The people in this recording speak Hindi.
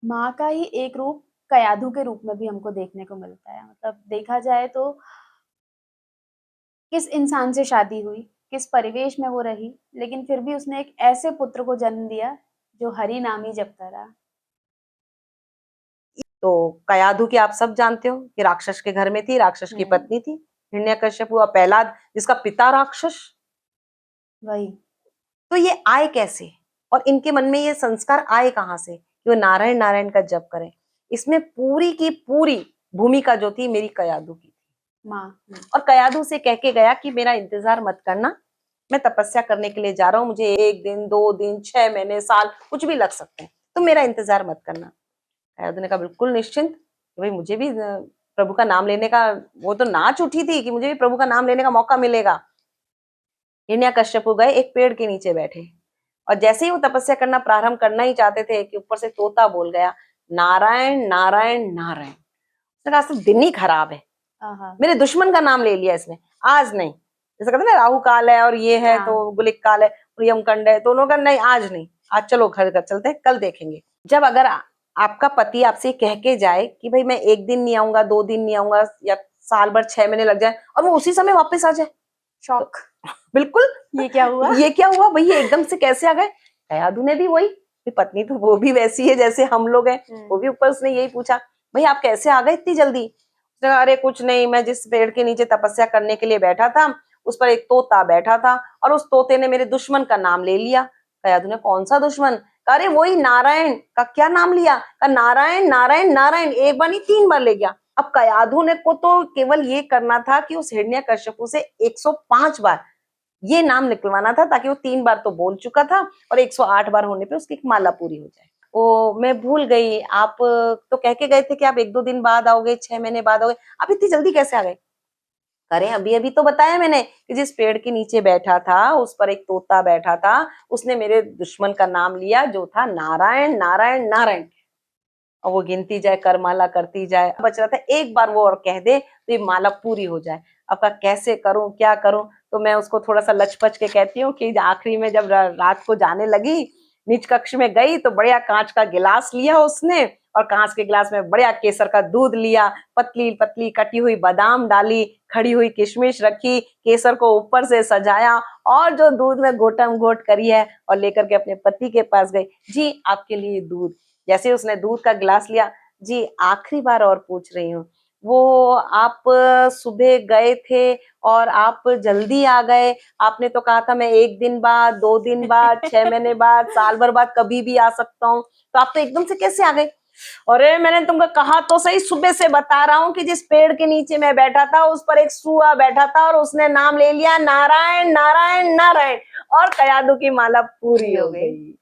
माँ का ही एक रूप कयाधु के रूप में भी हमको देखने को मिलता है। मतलब देखा जाए तो किस इंसान से शादी हुई, किस परिवेश में वो रही, लेकिन फिर भी उसने एक ऐसे पुत्र को जन्म दिया जो हरि नाम ही जपता रहा। तो कयाधु की आप सब जानते हो कि राक्षस के घर में थी, राक्षस की हम्म। पत्नी थी हिरण्यकश्यप और प्रहलाद जिसका पिता राक्षस। वही। तो ये आए कैसे और इनके मन में ये संस्कार आए कहाँ से कि वो नारायण नारायण का जप करें? इसमें पूरी की पूरी भूमिका जो थी मेरी कयाधु की। माँ। और कयाधु से कह के गया कि मेरा इंतजार मत करना, मैं तपस्या करने के लिए जा रहा हूँ, मुझे 1 दिन 2 दिन 6 महीने साल कुछ भी लग सकते हैं, तो मेरा इंतजार मत करना। कयाधु ने कहा बिल्कुल निश्चिंत कि भाई मुझे भी प्रभु का नाम लेने का, वो तो नाच उठी थी कि मुझे भी प्रभु का नाम लेने का मौका मिलेगा। हिरण्यकश्यपु गए एक पेड़ के नीचे बैठे और जैसे ही वो तपस्या करना प्रारंभ करना ही चाहते थे कि ऊपर से तोता बोल गया, नारायण नारायण नारायण। उसने कहा दिन ही खराब है, आहा। मेरे दुश्मन का नाम ले लिया इसने, आज नहीं। जैसे कहते हैं ना राहु काल है और ये है तो हाँ। गुलिक काल है और यमकंड है, तो उन्होंने कहा नहीं आज नहीं, आज चलो घर घर चलते हैं, कल देखेंगे। जब अगर आपका पति आपसे कह के जाए कि भाई मैं 1 दिन नहीं आऊंगा 2 दिन नहीं आऊंगा या साल भर 6 महीने लग जाए और वो उसी समय वापस आ जाए तो शॉक। बिल्कुल ये क्या हुआ? ये क्या हुआ भैया, एकदम से कैसे आ गए? कयाधु ने भी वही, पत्नी तो वो भी वैसी है जैसे हम लोग हैं, वो भी ऊपर उसने यही पूछा भाई आप कैसे आ गए इतनी जल्दी? उसने कहा अरे कुछ नहीं, मैं जिस पेड़ के नीचे तपस्या करने के लिए बैठा था उस पर एक तोता बैठा था और उस तोते ने मेरे दुश्मन का नाम ले लिया। कयाधु ने कौन सा दुश्मन? कहा अरे वही नारायण का। क्या नाम लिया? कहा नारायण नारायण नारायण, एक बार नहीं 3 बार ले गया। अब कयाधु ने को तो केवल ये करना था कि उस हिरण्यकश्यपु से 105 बार ये नाम निकलवाना था ताकि वो 3 बार तो बोल चुका था और 108 बार होने पे उसकी एक माला पूरी हो जाए। ओ मैं भूल गई, आप तो कह के गए थे कि आप 1-2 दिन बाद आओगे, 6 महीने बाद आओगे, आप इतनी जल्दी कैसे आ गए? अरे अभी अभी तो बताया मैंने कि जिस पेड़ के नीचे बैठा था उस पर एक तोता बैठा था, उसने मेरे दुश्मन का नाम लिया जो था नारायण नारायण नारायण। और वो गिनती जाए, करमाला करती जाए, बच रहा था एक बार वो और कह दे तो ये माला पूरी हो जाए। अब का कैसे करूं क्या करूं? तो मैं उसको थोड़ा सा लचपच के कहती हूँ कि आखिरी में जब रात को जाने लगी नीच कक्ष में गई तो बढ़िया कांच का गिलास लिया उसने और कांच के गिलास में बढ़िया केसर का दूध लिया, पतली पतली कटी हुई बादाम डाली, खड़ी हुई किशमिश रखी, केसर को ऊपर से सजाया और जो दूध में घोटम घोट करी है और लेकर के अपने पति के पास गई। जी आपके लिए दूध। जैसे उसने दूध का गिलास लिया, जी आखिरी बार और पूछ रही हूँ, वो आप सुबह गए थे और आप जल्दी आ गए, आपने तो कहा था मैं 1 दिन बाद 2 दिन बाद 6 महीने बाद साल भर बाद कभी भी आ सकता हूँ, तो आप तो एकदम से कैसे आ गए? अरे मैंने तुमको कहा तो सही, सुबह से बता रहा हूँ कि जिस पेड़ के नीचे मैं बैठा था उस पर एक सुआ बैठा था और उसने नाम ले लिया नारायण नारायण नारायण और कयादू की माला पूरी पूरी हो हो गई। गई।